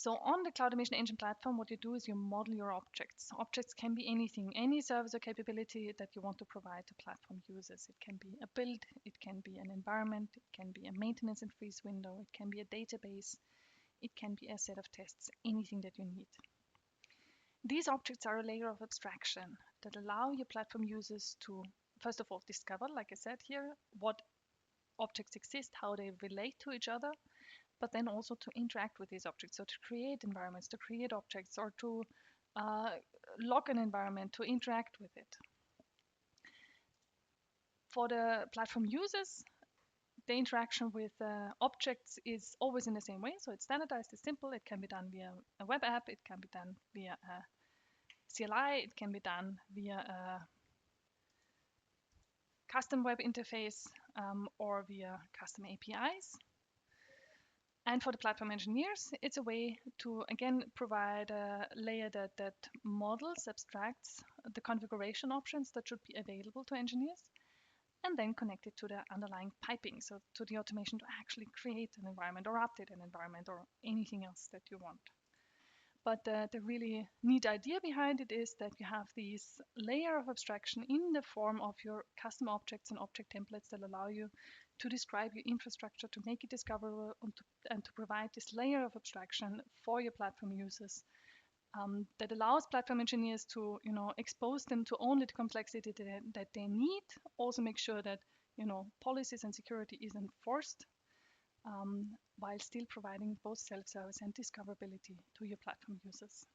So on the Cloudomation Engine platform, what you do is you model your objects. Objects can be anything, any service or capability that you want to provide to platform users. It can be a build, it can be an environment, it can be a maintenance and freeze window, it can be a database, it can be a set of tests, anything that you need. These objects are a layer of abstraction that allow your platform users to, first of all, discover, like I said here, what objects exist, how they relate to each other, but then also to interact with these objects. So to create environments, to create objects, or to log an environment, to interact with it. For the platform users, the interaction with objects is always in the same way. So it's standardized, it's simple, it can be done via a web app, it can be done via a CLI, it can be done via a custom web interface or via custom APIs. And for the platform engineers, it's a way to, again, provide a layer that models, abstracts the configuration options that should be available to engineers, and then connect it to the underlying piping, so to the automation to actually create an environment or update an environment or anything else that you want. But the really neat idea behind it is that you have this layer of abstraction in the form of your custom objects and object templates that allow you to describe your infrastructure, to make it discoverable, and to provide this layer of abstraction for your platform users that allows platform engineers to, expose them to only the complexity that they need. Also make sure that, policies and security is enforced while still providing both self-service and discoverability to your platform users.